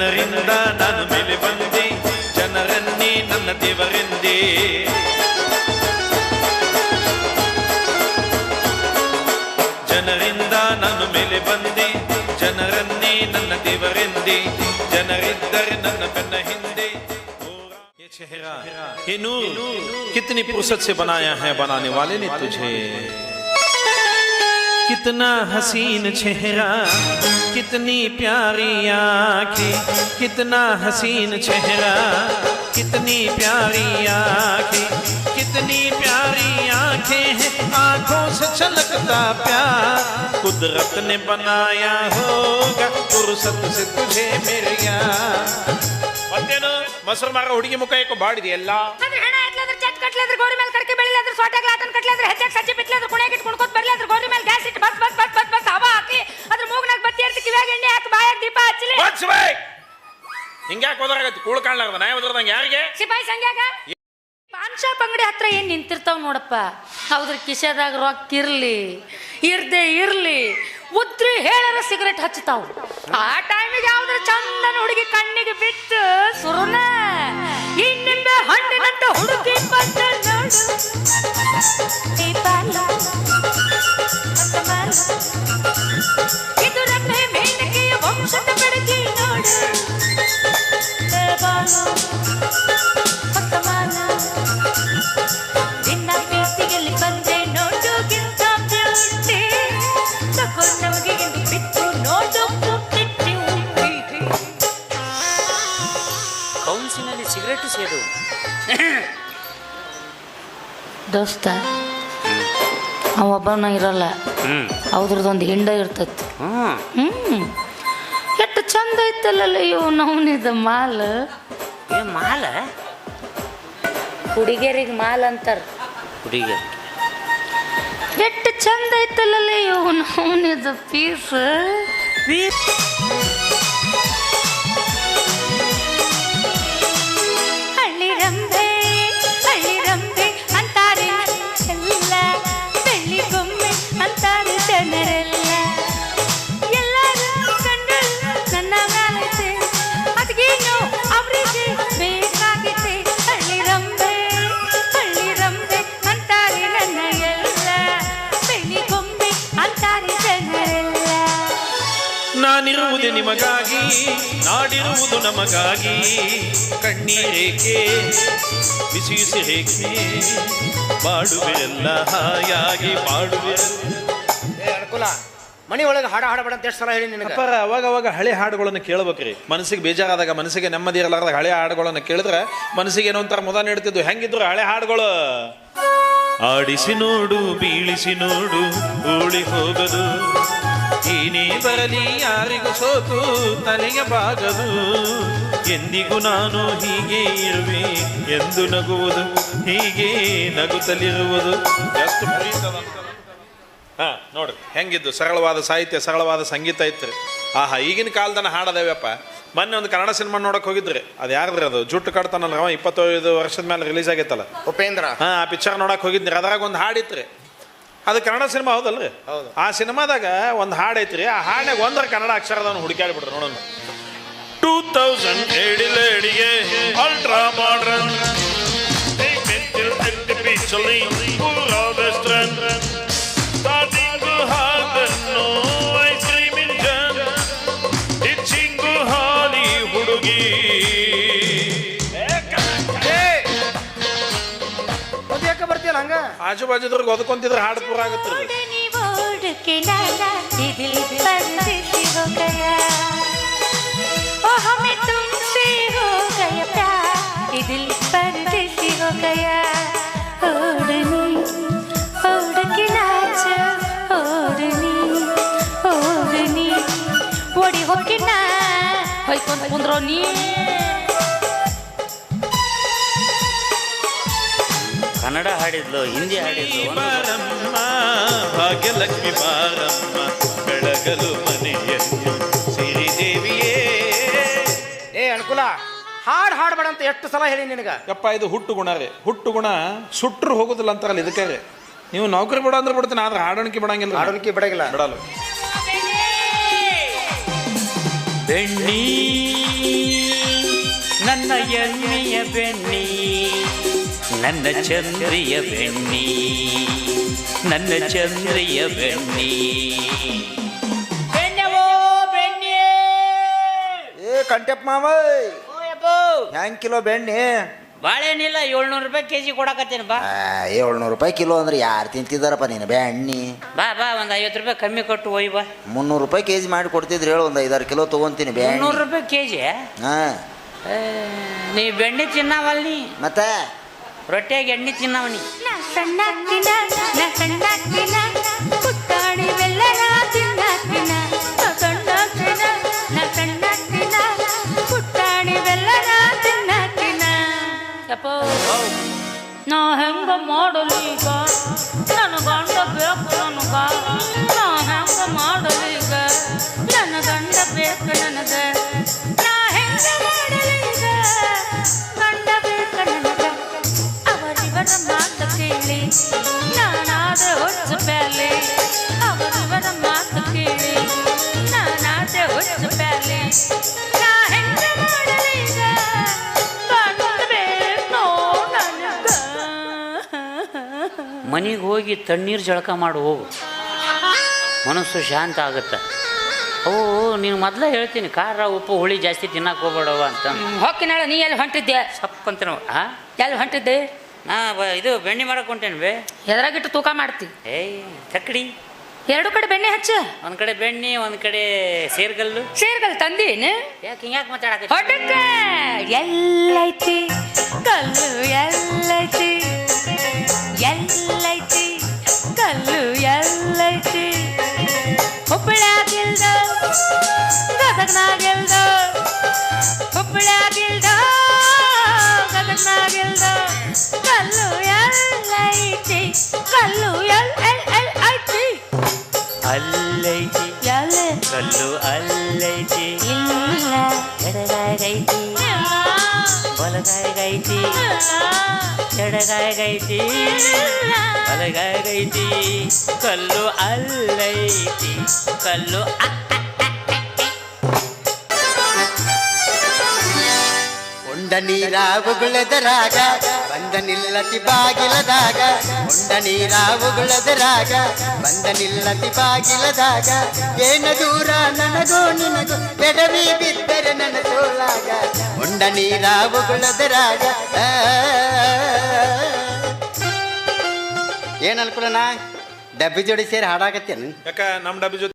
ಜನರಿಂದ ನಾನು ಮೇಲೆ ಬಂದೆ, ಜನರನ್ನೇ ನನ್ನ ದೇವರೆಂದೇ. ಜನರಿಂದ ನಾನು ಮೇಲೆ ಬಂದೆ, ಜನರನ್ನೇ ನನ್ನ ದೇವರೆಂದೇ. ಜನರಿದ್ದರೆ ನನ್ನ ಬೆನ್ನ ಹಿಂದೆ. ये चेहरा ये नूर कितनी फुर्सत से बनाया है बनाने वाले ने तुझे. कितना हसीन चेहरा, कितनी प्यारी आँखें, कितना हसीन चेहरा, कितनी प्यारी आँखें, कितनी प्यारी आँखें हैं, आँखों से छलकता प्यार कुदरत ने बनाया होगा फुर्सत से तुझे मेरे यार. ಮತ್ತೇನು ಮೊಸರು ಮಾರ ಹುಡುಗಿ ಮುಖ ಏಕೋ ಬಾಡಿದೆಯಲ್ಲ. ಹೆಣ ಎತ್ಲಾದ್ರೆ ಚಟ್ ಕಟ್ಲಾದ್ರೆ ಗೋರಿ ಮೇಲೆ ಕರ್ಕೆ ಬೆಳಿಲಾದ್ರೆ ಸೋಟಾಗ್ಲ ಆತನ ಕಟ್ಲಾದ್ರೆ ಹೆಜ್ಜೆಗೆ ಸಜ್ಜಿ ಬಿತ್ಲಾದ್ರೆ ಕುಣಿಯಾಗಿ ಕುಣ್ಕೋತ ಬರ್ಲಾದ್ರೆ ಗೋರಿ ಮೇಲೆ ಗ್ಯಾಸ್ ಇಟ್ಟು bus bus bus bus bus ಹವಾ ಹಾಕಿ ಅದ್ರ ಮೂಗ್ನಾಗ ಬತ್ತಿ ಎರ್ತಿ ಕಿವ್ಯಾಗ ಎಣ್ಣೆ ಹಾಕಿ ಬಾಯಾಗ ದೀಪ ಹಚ್ಚಲಿ. ಹಿಂಗ್ಯಾಕೆ ಹೋದ್ರಾಗತ್ತೆ ಕೂಳು ಕಾಣ್ಲಾರ್ದ ನಾಯಿ ಹೋದ್ರದಂಗೆ ಯಾರಿಗೆ ಸಿಪಾಯಿ ಸಂಗ್ಯಾಗ ಪಾನ್ ಶಾಪ್ ಅಂಗಡಿ ಹತ್ರ ಏನ್ ನಿಂತಿರ್ತಾವ ನೋಡಪ್ಪ. ಹೌದ್ರ ಕಿಶೆದಾಗ ರೊಕ್ಕ ಇರ್ಲಿ ಇರ್ದೆ ಇರ್ಲಿ ಉದ್ರಿ ಹೇಳರ ಸಿಗರೇಟ್ ಹಚ್ಚತಾವ. ಆ ಟೈಮಿಗೆ ಯಾವ್ದ್ರ ಚಂದನ ಹುಡುಗಿ ಕಣ್ಣಿಗೆ ಬಿಟ್ಟು ಸುರುನ ಈ ನಿಂಬೆ ಹಣ್ಣಿನಂತ ಹುಡುಗಿ ಬಂದ ನೋಡು. ಇದು ರಮ್ಮೆ ಮೇನಕೆಯ ವಂಶದ ಬೆಳಗಿ ನೋಡು. ನಿನ್ನ ಪ್ರೀತಿಯಲ್ಲಿ ಬಂದೆ ನೋಡು ಗಿಂತ ಬ್ಯೂಟಿ ತಗೋ ನಮಗೆ ಬಿಟ್ಟು ನೋಡು. ಕೌನ್ಸಿನಲ್ಲಿ ಸಿಗರೇಟ್ ಸೇದು ದೋಸ್ತ ಅವೊಬ್ಬನ ಇರಲ್ಲ, ಅವ್ರದ್ದೊಂದು ಹಿಂಡ ಇರ್ತೈತಿ. ಎಷ್ಟು ಚಂದ ಐತಲ್ಲ ಇವು ನವನಿದ ಮಾಲ್. ಮಾಲ ಹುಡುಗಿಯರಿಗೆ ಮಾಲ್ ಅಂತಾರ. ಹುಡುಗಿಯರಿಗೆ ಎಷ್ಟು ಚಂದ ಐತಲ್ಲ ಇವು ನವನಿದ ಪೀಸ್. ಹಳ್ಳಿ ರಂಬೆ ಅಂತಾರೆ ಎಲ್ಲ, ಬೆಳ್ಳಿ ಗೊಂಬೆ ಅಂತಾರೆ ಜನರೆಲ್ಲ. ಎಲ್ಲರೂ ಕಂಡು ನನ್ನ ಮ್ಯಾಲೈತೆ ಅದಕ್ಕೇನು ಅವರಿಗೆ ಬೇಕಾಗಿದೆ. ಹಳ್ಳಿ ರಂಬೆ ಅಂತಾರೆ ನನ್ನ ಎಲ್ಲ, ಬೆಳ್ಳಿ ಗೊಂಬೆ ಅಂತಾರೆ ಜನರೆಲ್ಲ. ನಾನಿರುವುದು ನಿಮಗಾಗಿ, ನಾಡಿರುವುದು ನಮಗಾಗಿ. ಕಣ್ಣೀರೇಕೆ ಬಿಸಿ ಬಿಸಿ ರೇಖೆ ಬಾಡುವೆಲ್ಲ ಹಾಯಾಗಿ ಬಾಡುವೆಲ್ಲ. ಅನುಕೂಲ ಮನಿ ಒಳಗೆ ಹಾಡ ಹಾಡಬೇಡ ಅಂತ ಎಷ್ಟು ಸಲ ಹೇಳಿ ನಿನಗೆ. ಅಪ್ಪಾರ ಅವಾಗ ಅವಾಗ ಹಳೆ ಹಾಡುಗಳನ್ನು ಕೇಳ್ಬೇಕ್ರಿ. ಮನಸ್ಸಿಗೆ ಬೇಜಾರಾದಾಗ, ಮನಸ್ಸಿಗೆ ನೆಮ್ಮದಿ ಇರಲಾರ್ದಾಗ ಹಳೆ ಹಾಡುಗಳನ್ನು ಕೇಳಿದ್ರೆ ಮನಸ್ಸಿಗೆ ಏನೋ ಒಂಥರ ಮುದ ನೀಡ್ತಿದ್ವು. ಹೆಂಗಿದ್ರು ಹಳೆ ಹಾಡುಗಳು. ಆಡಿಸಿ ನೋಡು ಬೀಳಿಸಿ ನೋಡು ಉಳಿ ಹೋಗದು, ಏನೇ ಬರಲಿ ಯಾರಿಗೂ ಸೋತು ತಲೆಯ ಬಾಗದು. ಎಂದಿಗೂ ನಾನು ಹೀಗೆ ಇರುವೆ ಎಂದು ನಗುವುದು, ಹೀಗೆ ನಗುತ್ತಲಿರುವುದು. ಎಷ್ಟು ಹಾ ನೋಡ್ರಿ ಹೆಂಗಿದ್ದು ಸರಳವಾದ ಸಾಹಿತ್ಯ, ಸರಳವಾದ ಸಂಗೀತ ಐತ್ರಿ. ಆಹಾ ಈಗಿನ ಕಾಲದನ್ನ ಹಾಡದೇವಪ್ಪ. ಮೊನ್ನೆ ಒಂದು ಕನ್ನಡ ಸಿನಿಮಾ ನೋಡಕ್ ಹೋಗಿದ್ರಿ. ಅದು ಯಾರ್ದ್ರಿ ಅದು ಜುಟ್ಟು ಕಟ್ತಾನಲ್ಲ 25 ವರ್ಷದ ಮೇಲೆ ರಿಲೀಸ್ ಆಗೈತಲ್ಲ ಉಪೇಂದ್ರ. ಹಾ ಆ ಪಿಕ್ಚರ್ ನೋಡಕ್ ಹೋಗಿದ್ರಿ. ಅದ್ರಾಗ ಒಂದು ಹಾಡಿತ್ರಿ. ಅದು ಕನ್ನಡ ಸಿನಿಮಾ ಹೌದಲ್ರಿ? ಆ ಸಿನಿಮಾದಾಗ ಒಂದು ಹಾಡು ಐತ್ರಿ. ಆ ಹಾಡಿನಾಗ ಒಂದರ ಕನ್ನಡ ಅಕ್ಷರದವನು ಹುಡುಕಾಡಿ ಬಿಡ್ರಿ ನೋಡೋಣ. 2008 ಲೇಡಿಗೆ ಅಲ್ಟ್ರಾ ಮಾಡರ್ನ್ ಸ್ಟಾರ್ಟಿಂಗು ಹಾಲನ್ನು ಐಸ್ ಕ್ರೀಮ್ ಇಂಜನ್ ಇಚ್ಚಿಂಗು ಹಾಲಿ ಹುಡುಗಿ. ಯಾಕೆ ಬರ್ತೀಯಲ್ಲ ಹಂಗ? ಆಜು ಬಾಜುದ್ರಿಗೆ ಒದಕೊಂತಿದ್ರೆ ಹಾಡು ಪೂರ ಆಗತ್ತೆ. ಓಡಿ ಹೋಗಿನ ಹೊಯ್ಕೊಂಡು ಕುಂದ್ರೋ ನೀ. ಕನ್ನಡ ಹಾಡಿದ್ಲು, ಹಿಂದಿ ಹಾಡಿದ್ಲು. ಬಾರಮ್ಮ ಭಾಗ್ಯಲಕ್ಷ್ಮಿ ಬಾರಮ್ಮ ಬೆಳಗಲು ಮನೆಯನ್ನು ಸಿರಿದೇವಿಯೇ. ಅನುಕೂಲ ಹಾಡು ಹಾಡಬೇಡ ಅಂತ ಎಷ್ಟು ಸಲ ಹೇಳಿ ನಿನಗ. ಯಪ್ಪ ಇದು ಹುಟ್ಟು ಗುಣ ರೀ. ಹುಟ್ಟು ಗುಣ ಸುಟ್ಟರು ಹೋಗೋದಿಲ್ಲ ಅಂತಾರಲ್ಲ ಇದಕ್ಕೆ ರೀ. ನೀವು ನೌಕರಿ ಬಿಡ ಅಂದ್ರೆ ಬಿಡ್ತೀನಿ, ಆದ್ರೆ ಹಾಡೋಣಿಕೆ ಬಿಡಂಗಿಲ್ಲ. ಹಾಡೋಣಿಕೆ ಬಿಡಲ್ಲ ಬೆಣ್ಣಿ ನನ್ನ ಎಣ್ಣೆಯ ಬೆಣ್ಣಿ ನನ್ನ ಚಂದ್ರಿಯ ಬೆಣ್ಣಿ ನನ್ನ ಚಂದ್ರಿಯ ಬೆಣ್ಣಿ ಬೆಣ್ಣವೋ ಬೆಣ್ಣೆ ಏ ಕಂಟೆಪ್ ಮಾವ ಹೆಂಗ್ ಕಿಲೋ ಬೆಣ್ಣೆ ಬಾಳೆಹಣ್ಣಿಲ್ಲ 700 ರೂಪಾಯಿ ಕೆಜಿ ಕೊಡಕತ್ತೇನೆ ಬಾ 700 ರೂಪಾಯಿ ಕಿಲೋ ಅಂದ್ರೆ ಯಾರು ತಿಂತಿದ್ದಾರಪ್ಪ ನೀನು ಬೆಣ್ಣಿ ಬಾ ಬಾ ಒಂದು 50 ರೂಪಾಯಿ ಕಮ್ಮಿ ಕೊಟ್ಟು ಒಯ್ ಬಾ 300 ರೂಪಾಯಿ ಕೆಜಿ ಮಾಡಿ ಕೊಡ್ತಿದ್ರು ಹೇಳು, ಒಂದು 5-6 ಕಿಲೋ ತೊಗೊಂತೀನಿ ಬೆಣ್ಣೆ. 300 ರೂಪಾಯಿ ಕೆಜಿ ಹಾಂ ನೀ ಬೆಣ್ಣೆ ತಿನ್ನವಲ್ಲಿ ಮತ್ತೆ ರೊಟ್ಟಿಯಾಗಿ ಎಣ್ಣೆ ತಿನ್ನವನಿ ನಾ ಸಣ್ಣಕ್ಕಿನ ನಾ ಸಣ್ಣಕ್ಕಿನ ಪುಟ್ಟಾಣಿ ಬೆಲ್ಲನ ತಿನ್ನಕ್ಕಿನ ನಾ ಸಣ್ಣಕ್ಕಿನ ನಾ ಸಣ್ಣಕ್ಕಿನ ಪುಟ್ಟಾಣಿ ಬೆಲ್ಲನ ತಿನ್ನಕ್ಕಿನ ಯಪ್ಪೋ ನಾ ಹೆಂಗ ಮಾಡಲು ಈಗ ನನ್ನ ಗಂಡ ಬೇಕು ನನಗ ನಾ ಹೆಂಗ ಮಾಡಲು ಈಗ ನನ್ನ ಗಂಡ ಬೇಕು ನನಗ ನಾ ಹೆಂಗ ಮಾಡಲು ಈಗ ಗಂಡ ಬೇಕು ನನಗ ಅವರಿವರ ಮಾತು ಕೇಳಿ ನಾನಾದ ಹೊಚ್ಚ ಪ್ಯಾಲೆ ಅವರಿವರ ಮಾತು ಕೇಳಿ ನಾನಾದ ಹೊಚ್ಚ ಪ್ಯಾಲೆ ನಾ ಹೆಂಗ ಮಾಡಲೀಗ ಗಂಡ ಬೇಕು ನನಗ ಮನೆಗೆ ಹೋಗಿ ತಣ್ಣೀರು ಜಳಕ ಮಾಡು ಹೋಗು, ಮನಸ್ಸು ಶಾಂತ ಆಗುತ್ತೆ. ಓ ನೀನು ಮೊದಲೇ ಹೇಳ್ತೀನಿ ಖಾರ ಉಪ್ಪು ಹುಳಿ ಜಾಸ್ತಿ ತಿನ್ನಕ್ಕೆ ಹೋಗ್ಬೇಡವ ಅಂತ. ಹೊಕ್ಕಿನಾಳ ನೀ ಎಲ್ಲಿ ಹೊಂಟಿದ್ದೆ ಸಪ್ಪಂತ ಹಾಂ ಎಲ್ಲಿ ಹೊಂಟಿದ್ದೆ ನಾ ಇದು ಬೆಣ್ಣೆ ಮಾಡಕ್ಕೆ ಹೊಂಟೇನು ಬೇ. ಎದ್ರಾಗಿಟ್ಟು ತೂಕ ಮಾಡ್ತಿ ಏಯ್ ತಕ್ಕಡಿ ಎರಡು ಕಡೆ ಬೆಣ್ಣೆ ಹಚ್ಚ ಒಂದು ಕಡೆ ಬೆಣ್ಣೆ ಒಂದು ಕಡೆ ಸೇರ್ಗಲ್ಲು ಸೇರ್ಗಲ್ ತಂದೀನಿ ಯಾಕೆ ಹಿಂಗ್ಯಾಕೆ ಮಾತಾಡಕ ಹೊಟ್ಟಕ್ಕ ಎಲ್ಲೈತಿ ಕಲ್ಲು ಎಲ್ಲೈತಿ ಎಲ್ಲೈತಿ ಕಲ್ಲು ಎಲ್ಲೈತಿ ಹುಬ್ಬಳ್ಯಾಗಿಲ್ದ ಗದಗ್ನಾಗಿಲ್ದ ಹುಬ್ಬಳ್ಯಾಗಿಲ್ದ ಗದಗ್ನಾಗಿಲ್ದ ಕಲ್ಲು ಎಲ್ಲೈತಿ ಕಲ್ಲು ಐತಿ ಅಲ್ಲೈತಿ ಎಲ್ಲ ಕಲ್ಲು ಅಲ್ಲೈತಿ ಇಲ್ಲ ಎಡಗಾಯಗೈತಿ ಬಲಗಾಯಗೈತಿ ಎಡಗಾಯಗೈತಿ ಬಲಗಾಯಗೈತಿ ಕಲ್ಲು ಅಲ್ಲೈತಿ ಕಲ್ಲು ಉಂಡ ನೀರ ಉಗುಳದರಾಗ ಬಂದ ನಿಲ್ಲತಿ ಬಾಗಿಲದಾಗ ಉಂಡ ನೀರ ಉಗುಳದರಾಗ ಬಂದ ನಿಲ್ಲತಿ ಬಾಗಿಲದಾಗ ಏನ ದೂರ ನನಗೋ ನಿನಗೋ ಎಡವಿ ಬಿದ್ದರೆ ನನ್ನ ತೋಳಾಗ ಉಂಡ ನೀರ ಉಗುಳದರಾಗ ಏನ್ ಅನ್ಕೊಳ್ಳೋಣ ಡಬ್ಬಿ ಜೋಡಿ ಸೇರಿ ಹಾಡಾಕತ್ತೇನು ಯಾಕ ನಮ್ಮ ಡಬ್ಬಿ ಜೊತೆ